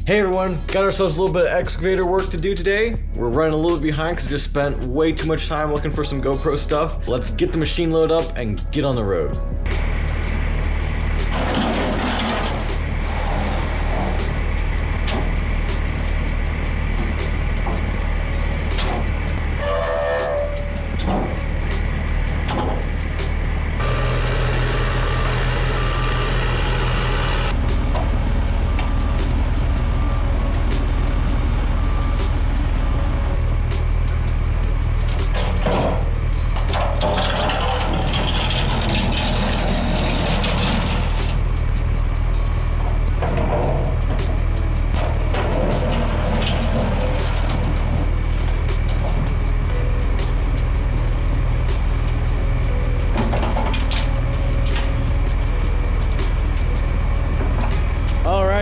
Hey everyone, got ourselves a little bit of excavator work to do today. We're running a little bit behind because we just spent way too much time looking for some GoPro stuff. Let's get the machine loaded up and get on the road.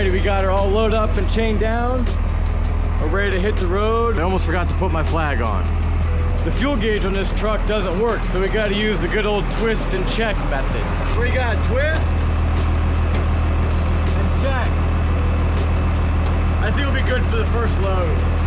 We got her all loaded up and chained down. We're ready to hit the road. I almost forgot to put my flag on. The fuel gauge on this truck doesn't work, so we got to use the good old twist and check method. We got twist and check. I think it'll be good for the first load.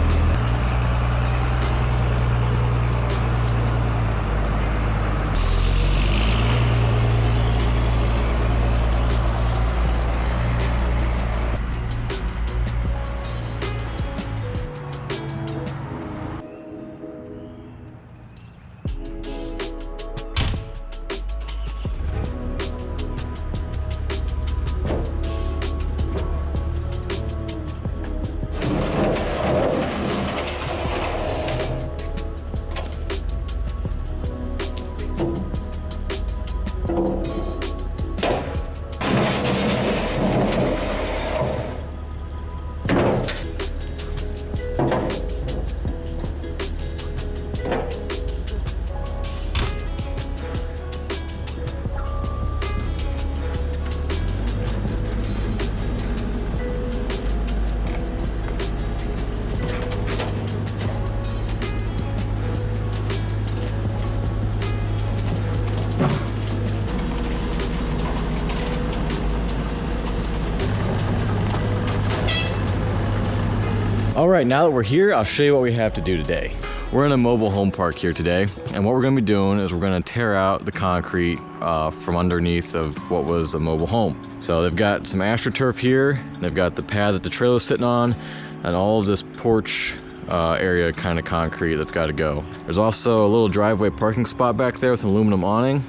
All right, now that we're here, I'll show you what we have to do today. We're in a mobile home park here today, and what we're gonna be doing is we're gonna tear out the concrete from underneath of what was a mobile home. So they've got some AstroTurf here, they've got the pad that the trailer's sitting on, and all of this porch area kind of concrete that's gotta go. There's also a little driveway parking spot back there with an aluminum awning,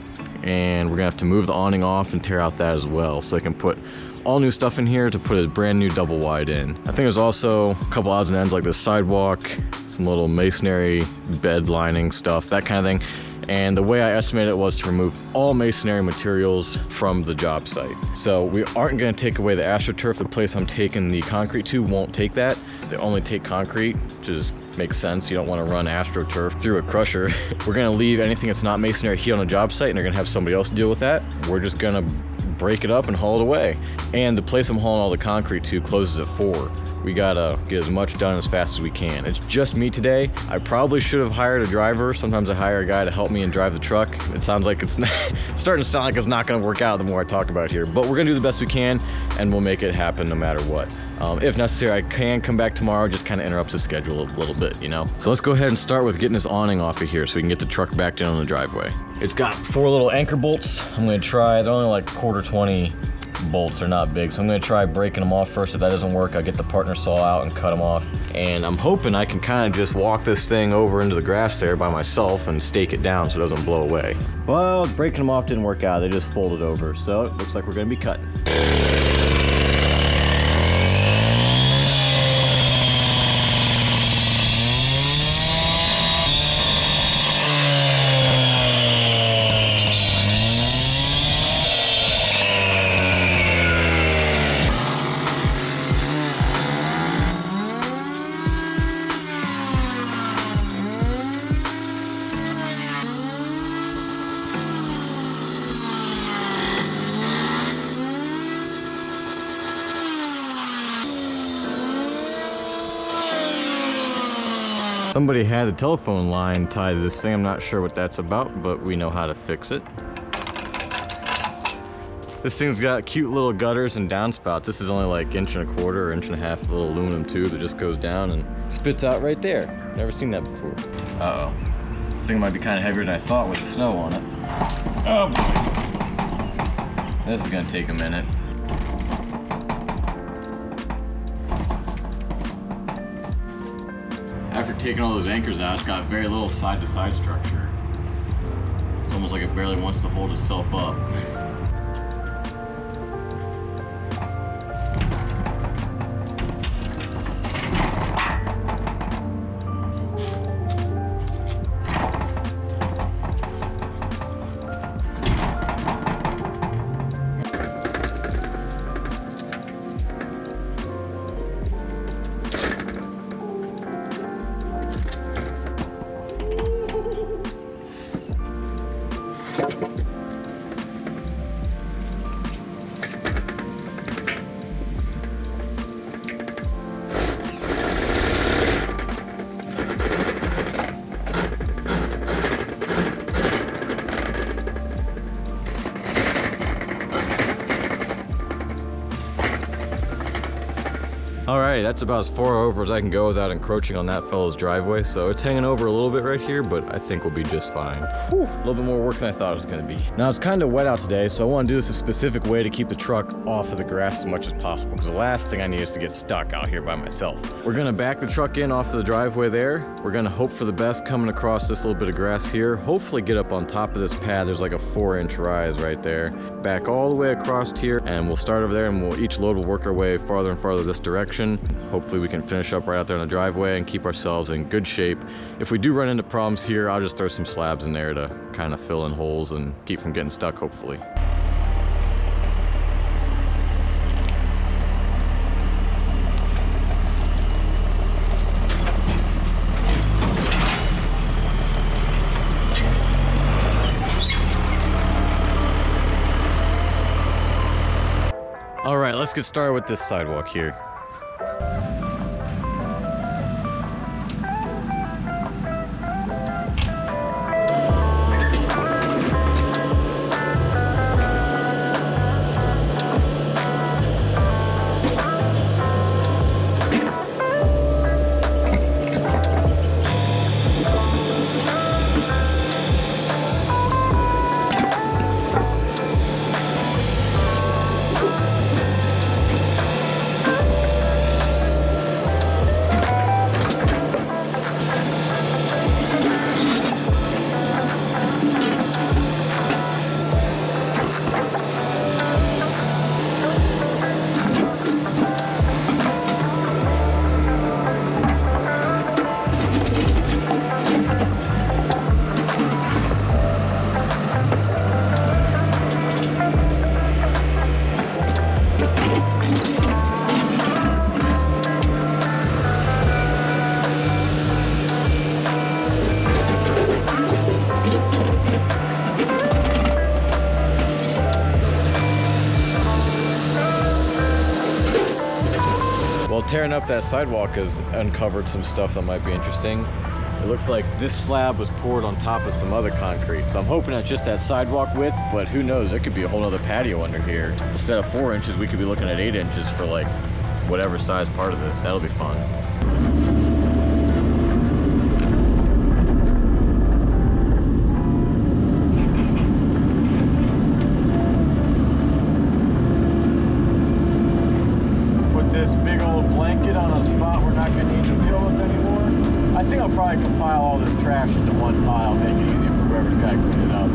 and we're gonna have to move the awning off and tear out that as well, so they can put all new stuff in here to put a brand new double wide in. I think there's also a couple odds and ends like this sidewalk, some little masonry bed lining stuff, that kind of thing. And the way I estimated it was to remove all masonry materials from the job site. So we aren't gonna take away the AstroTurf. The place I'm taking the concrete to won't take that. They only take concrete, which is makes sense. You don't want to run AstroTurf through a crusher. We're gonna leave anything that's not masonry here on the job site, and they're gonna have somebody else deal with that. We're just gonna break it up and haul it away. And the place I'm hauling all the concrete to closes at 4. We gotta get as much done as fast as we can. It's just me today. I probably should have hired a driver. Sometimes I hire a guy to help me and drive the truck. It sounds like it's starting to sound like it's not gonna work out the more I talk about it here, but we're gonna do the best we can and we'll make it happen no matter what. If necessary, I can come back tomorrow, just kind of interrupts the schedule a little bit, you know? So let's go ahead and start with getting this awning off of here so we can get the truck back down on the driveway. It's got 4 little anchor bolts. I'm gonna try, they're only like 1/4 bolts, they're not big, so I'm gonna try breaking them off first. If that doesn't work, I'll get the partner saw out and cut them off. And I'm hoping I can kind of just walk this thing over into the grass there by myself and stake it down so it doesn't blow away. Well, breaking them off didn't work out, they just folded over, so it looks like we're gonna be cutting. Somebody had a telephone line tied to this thing. I'm not sure what that's about, but we know how to fix it. This thing's got cute little gutters and downspouts. This is only like 1.25 or 1.5 inch little aluminum tube that just goes down and spits out right there. Never seen that before. Uh-oh. This thing might be kind of heavier than I thought with the snow on it. Oh boy. This is gonna take a minute. After taking all those anchors out, it's got very little side-to-side structure. It's almost like it barely wants to hold itself up. Alright, that's about as far over as I can go without encroaching on that fellow's driveway, so it's hanging over a little bit right here, but I think we'll be just fine. Whew, a little bit more work than I thought it was going to be. Now, it's kind of wet out today, so I want to do this a specific way to keep the truck off of the grass as much as possible, because the last thing I need is to get stuck out here by myself. We're going to back the truck in off of the driveway there. We're going to hope for the best coming across this little bit of grass here. Hopefully get up on top of this pad. There's like a 4-inch rise right there. Back all the way across here, and we'll start over there, and each load will work our way farther and farther this direction. Hopefully we can finish up right out there in the driveway and keep ourselves in good shape. If we do run into problems here, I'll just throw some slabs in there to kind of fill in holes and keep from getting stuck, hopefully. All right, let's get started with this sidewalk here. Well, tearing up that sidewalk has uncovered some stuff that might be interesting. It looks like this slab was poured on top of some other concrete. So I'm hoping that's just that sidewalk width, but who knows, there could be a whole other patio under here. Instead of 4 inches, we could be looking at 8 inches for like whatever size part of this. That'll be fun. Probably compile all this trash into one pile, make it easier for whoever's got to clean it up.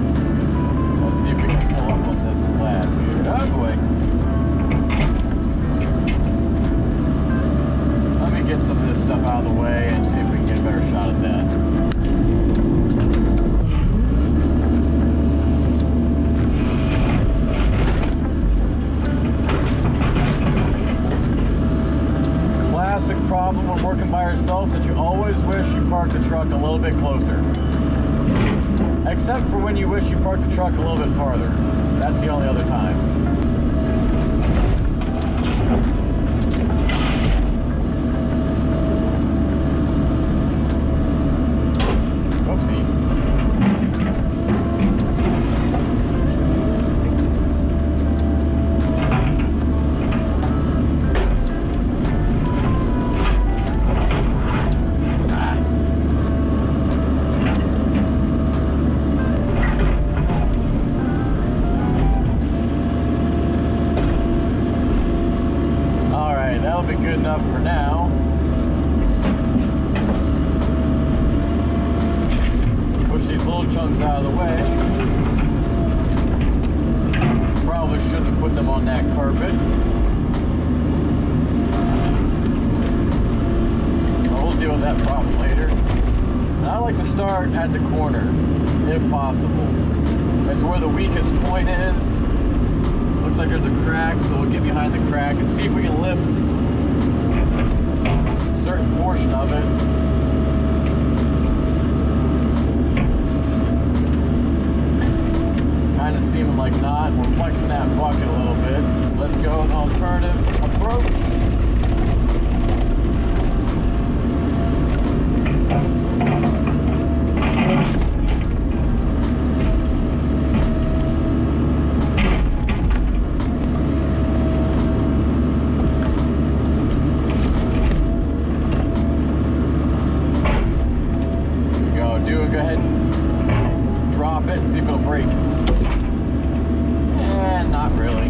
Let's see if we can pull up on this slab here. Oh boy. Let me get some of this stuff out of the way and see if we can get a better shot at that. Classic problem when working by yourself that you always wish you parked the truck a little bit closer. Except for when you wish you parked the truck a little bit farther. That's the only other time. enough for now. Push these little chunks out of the way. Probably shouldn't have put them on that carpet. But we'll deal with that problem later. And I like to start at the corner, if possible. That's where the weakest point is. Looks like there's a crack, so we'll get behind the crack and see if we can lift a certain portion of it. Kind of seeming like not. We're flexing that bucket a little bit. So let's go with an alternative approach. Go ahead and drop it and see if it'll break. And not really.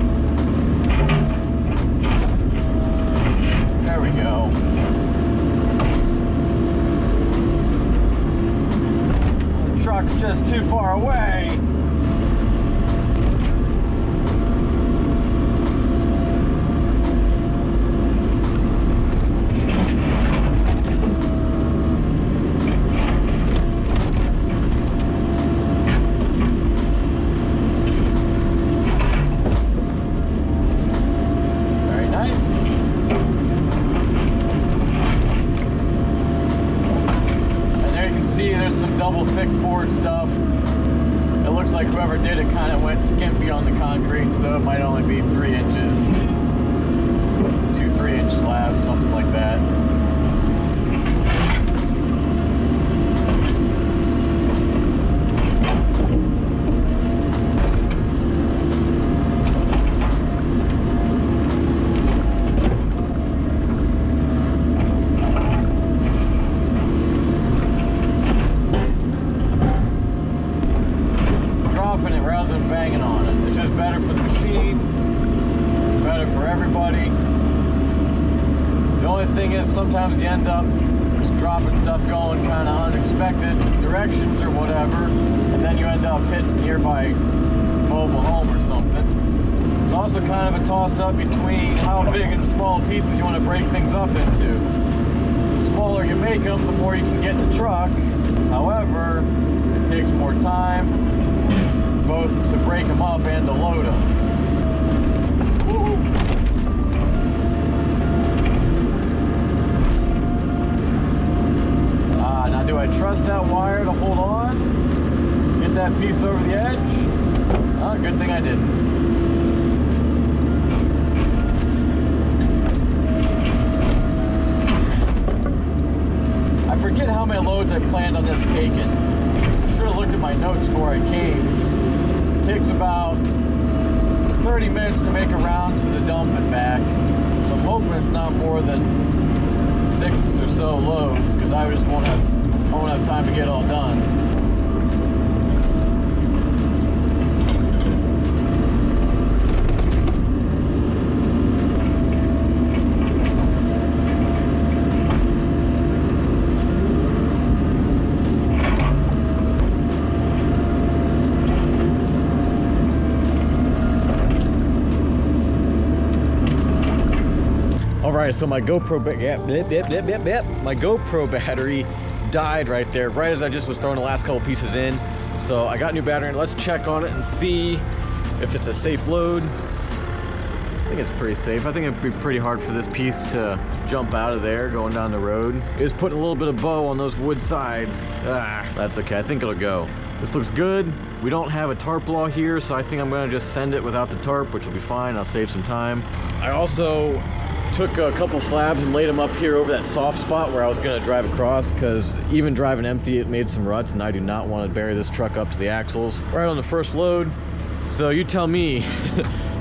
There we go. The truck's just too far away. Double thick poured stuff. It looks like whoever did it kind of went skimpy on the concrete, so it might only be 3 inches. 2 3-inch slabs, something like that. Rather than banging on it. It's just better for the machine, better for everybody. The only thing is sometimes you end up just dropping stuff going kind of unexpected directions or whatever, and then you end up hitting nearby mobile home or something. It's also kind of a toss-up between how big and small pieces you want to break things up into. The smaller you make them, the more you can get in the truck. However, it takes more time, both to break them up and to load them. Woo. Now do I trust that wire to hold on? Get that piece over the edge? Good thing I didn't. I forget how many loads I planned on this taking. I should have looked at my notes before I came. It takes about 30 minutes to make a round to the dump and back. So I'm hoping it's not more than 6 or so loads, because I just won't have time to get it all done. Alright, so my GoPro my GoPro battery died right there, right as I just was throwing the last couple pieces in. So I got a new battery. Let's check on it and see if it's a safe load. I think it's pretty safe. I think it'd be pretty hard for this piece to jump out of there going down the road. It was putting a little bit of bow on those wood sides. That's okay. I think it'll go. This looks good. We don't have a tarp law here, so I think I'm gonna just send it without the tarp, which will be fine. I'll save some time. I also took a couple slabs and laid them up here over that soft spot where I was gonna drive across, because even driving empty, it made some ruts, and I do not want to bury this truck up to the axles right on the first load. So you tell me,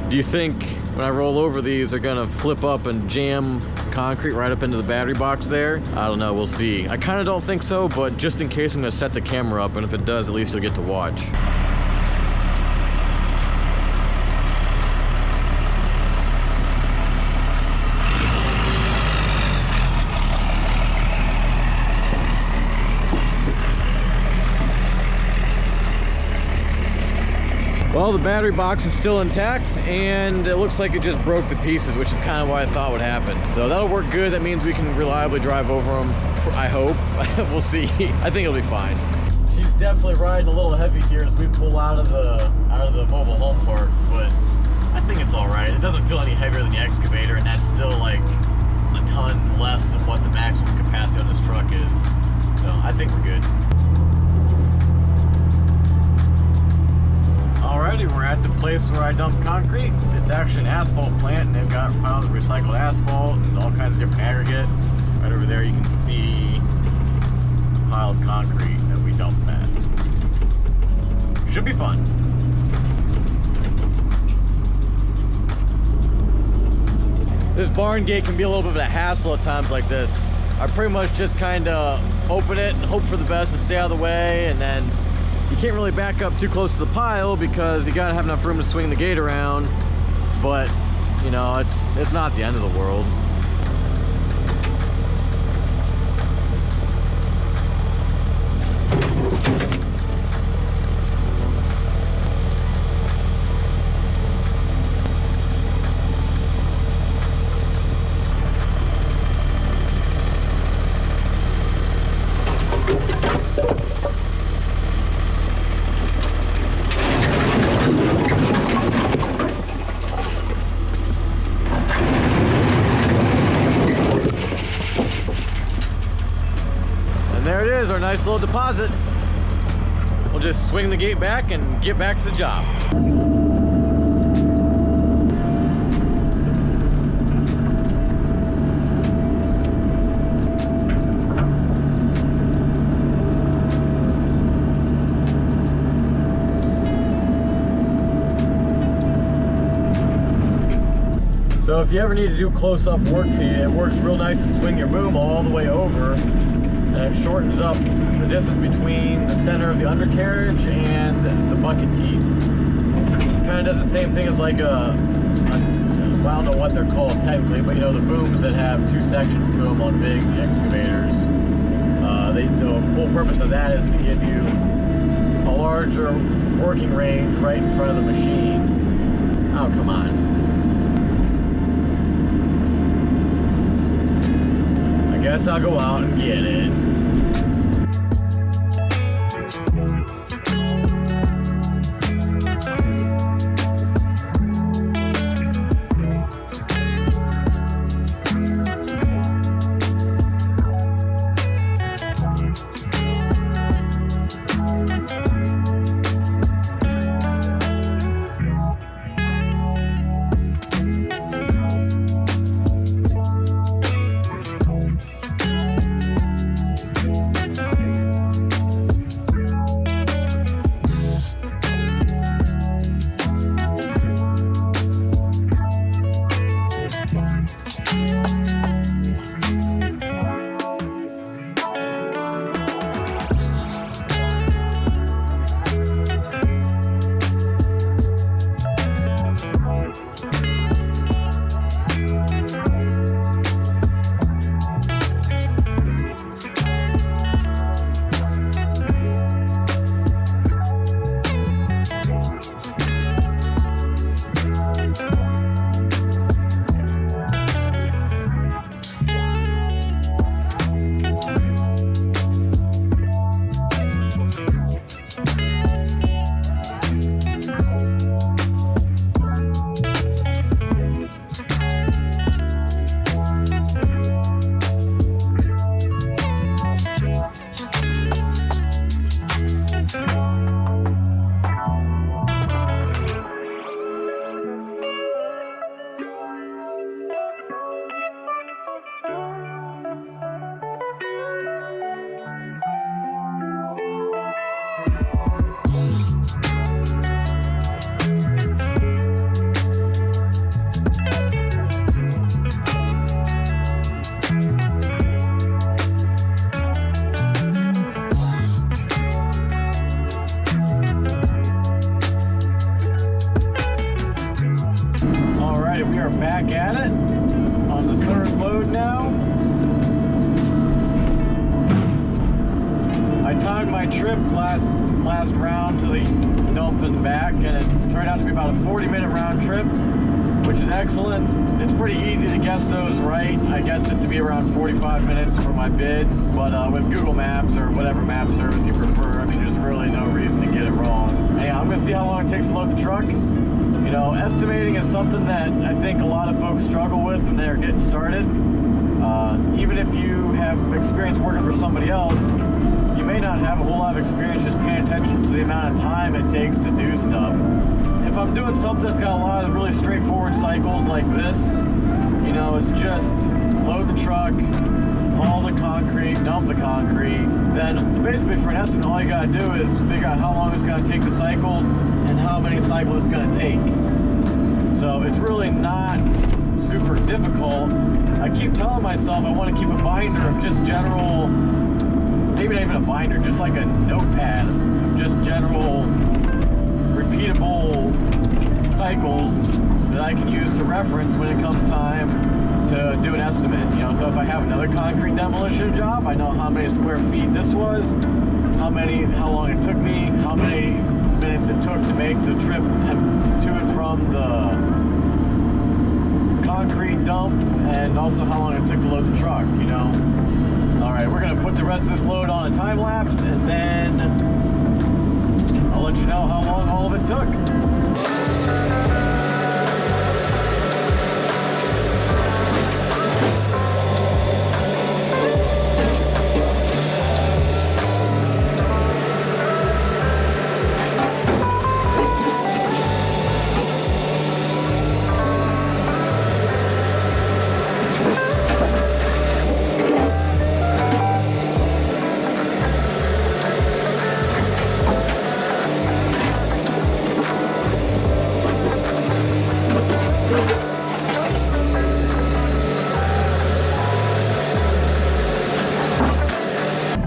do you think when I roll over these, they're gonna flip up and jam concrete right up into the battery box there? I don't know, we'll see. I kind of don't think so, but just in case, I'm gonna set the camera up, and if it does, at least you'll get to watch. Well, the battery box is still intact, and it looks like it just broke to pieces, which is kind of what I thought would happen. So that'll work good. That means we can reliably drive over them, I hope. We'll see. I think it'll be fine. She's definitely riding a little heavy here as we pull out of the mobile home park, but I think it's all right. It doesn't feel any heavier than the excavator, and that's still like a ton less than what the maximum capacity on this truck is. So I think we're good. Alrighty, we're at the place where I dump concrete. It's actually an asphalt plant, and they've got piles of recycled asphalt and all kinds of different aggregate. Right over there you can see a pile of concrete that we dumped at. Should be fun. This barn gate can be a little bit of a hassle at times like this. I pretty much just kind of open it and hope for the best and stay out of the way, and then you can't really back up too close to the pile because you gotta have enough room to swing the gate around. But you know, it's not the end of the world. There it is, our nice little deposit. We'll just swing the gate back and get back to the job. So if you ever need to do close-up work to you, it works real nice to swing your boom all the way over. And it shortens up the distance between the center of the undercarriage and the bucket teeth. Kind of does the same thing as like I don't know what they're called technically, but you know, the booms that have two sections to them on big excavators. The whole purpose of that is to give you a larger working range right in front of the machine. Oh, come on. I guess I'll go out and get it. timed my trip last round to the dump and back, and it turned out to be about a 40-minute round trip, which is excellent. It's pretty easy to guess those right. I guessed it to be around 45 minutes for my bid, but with Google Maps or whatever map service you prefer, I mean, there's really no reason to get it wrong. And yeah, I'm gonna see how long it takes to load the truck. You know, estimating is something that I think a lot of folks struggle with when they're getting started. Even if you have experience working for somebody else, you may not have a whole lot of experience just paying attention to the amount of time it takes to do stuff. If I'm doing something that's got a lot of really straightforward cycles like this, you know, it's just load the truck, haul the concrete, dump the concrete, then basically for an estimate, all you gotta do is figure out how long it's gonna take to cycle and how many cycles it's gonna take. So it's really not super difficult. I keep telling myself I want to keep a binder of just general, maybe not even a binder, just like a notepad of just general repeatable cycles that I can use to reference when it comes time to do an estimate. You know, so if I have another concrete demolition job, I know how many square feet this was, how long it took me, how many minutes it took to make the trip to and from the concrete dump, and also how long it took to load the truck, you know. All right, we're gonna put the rest of this load on a time lapse, and then I'll let you know how long all of it took.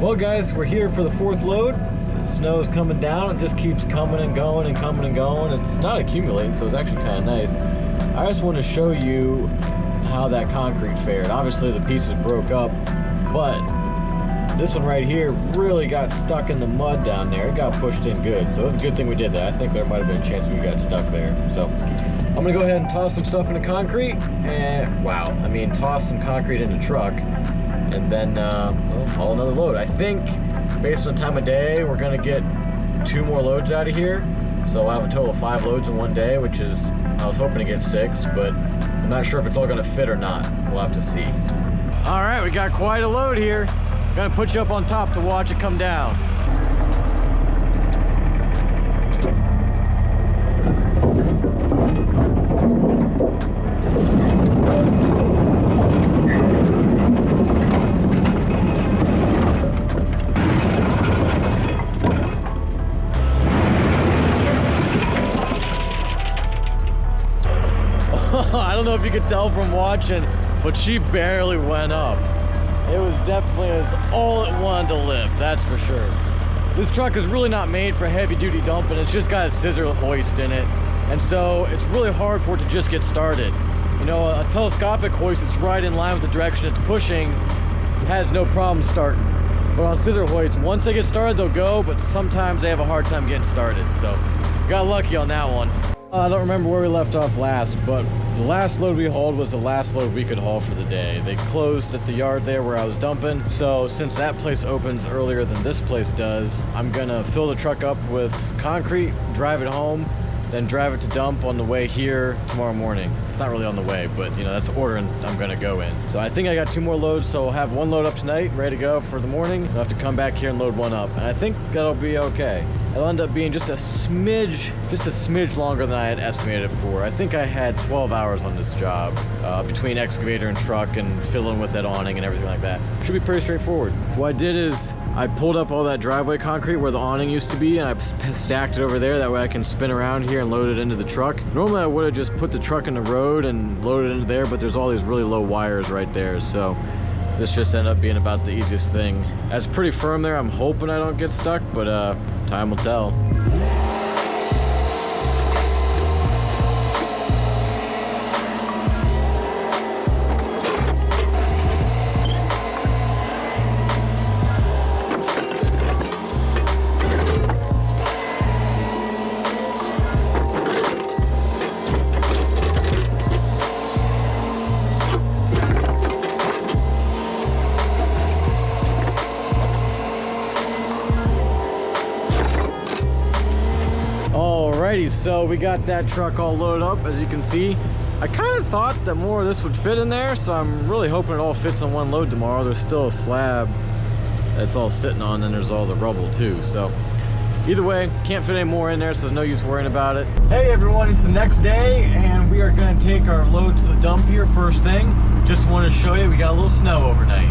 Well guys, we're here for the fourth load. The snow's coming down. It just keeps coming and going and coming and going. It's not accumulating, so it's actually kind of nice. I just want to show you how that concrete fared. Obviously the pieces broke up, but this one right here really got stuck in the mud down there. It got pushed in good, so it's a good thing we did that. I think there might have been a chance we got stuck there. So I'm gonna go ahead and toss some stuff into concrete, and wow, I mean toss some concrete in the truck, and then haul another load. I think based on time of day, we're gonna get 2 more loads out of here. So I'll have a total of 5 loads in one day, which is, I was hoping to get 6, but I'm not sure if it's all gonna fit or not. We'll have to see. All right, we got quite a load here. Gonna put you up on top to watch it come down. I don't know if you could tell from watching, but she barely went up. It was definitely all it wanted to lift, that's for sure. This truck is really not made for heavy duty dumping. It's just got a scissor hoist in it. And so it's really hard for it to just get started. You know, a telescopic hoist, it's right in line with the direction it's pushing, has no problem starting. But on scissor hoists, once they get started, they'll go, but sometimes they have a hard time getting started. So got lucky on that one. I don't remember where we left off last, but the last load we hauled was the last load we could haul for the day. They closed at the yard there where I was dumping, so since that place opens earlier than this place does, I'm gonna fill the truck up with concrete, drive it home, then drive it to dump on the way here tomorrow morning. It's not really on the way, but you know, that's the order I'm gonna go in. So I think I got 2 more loads, so I'll have 1 load up tonight, ready to go for the morning. I'll have to come back here and load 1 up, and I think that'll be okay. It'll end up being just a smidge longer than I had estimated it for. I think I had 12 hours on this job, between excavator and truck and filling with that awning and everything like that. Should be pretty straightforward. What I did is I pulled up all that driveway concrete where the awning used to be, and I stacked it over there. That way I can spin around here and load it into the truck. Normally I would have just put the truck in the road and loaded it into there, but there's all these really low wires right there, so this just ended up being about the easiest thing. It's pretty firm there. I'm hoping I don't get stuck, but time will tell. Alrighty, so we got that truck all loaded up, as you can see. I kind of thought that more of this would fit in there, so I'm really hoping it all fits on one load tomorrow. There's still a slab that's all sitting on, and there's all the rubble too. So either way, can't fit any more in there, so there's no use worrying about it. Hey everyone, it's the next day, and we are going to take our load to the dump here first thing. Just want to show you, we got a little snow overnight.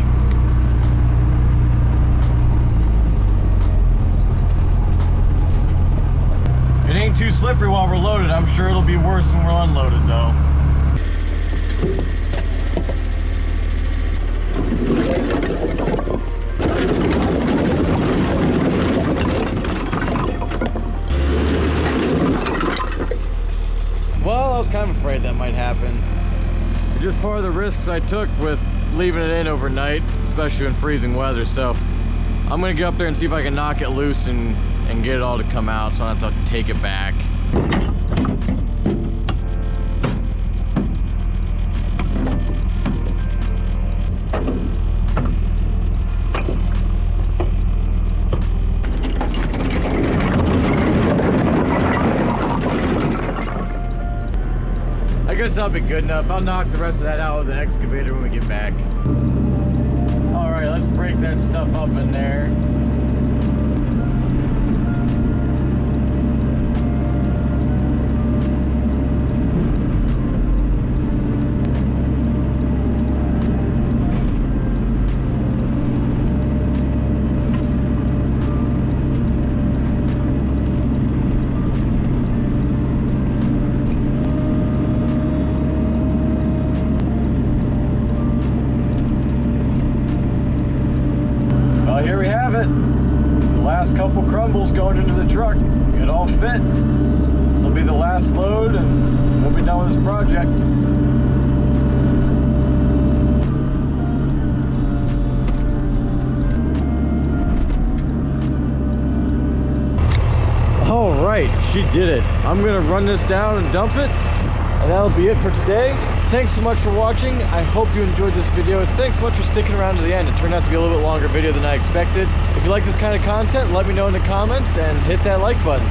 It ain't too slippery while we're loaded. I'm sure it'll be worse when we're unloaded though. Well, I was kind of afraid that might happen. It's just part of the risks I took with leaving it in overnight, especially in freezing weather. So I'm gonna get up there and see if I can knock it loose and get it all to come out, so I don't have to take it back. I guess that'll be good enough. I'll knock the rest of that out with the excavator when we get back. All right, let's break that stuff up in there. Here we have it. It's the last couple crumbles going into the truck. It all fit. This will be the last load and we'll be done with this project. All right, she did it. I'm gonna run this down and dump it, and that'll be it for today. Thanks so much for watching. I hope you enjoyed this video. Thanks so much for sticking around to the end. It turned out to be a little bit longer video than I expected. If you like this kind of content, let me know in the comments and hit that like button.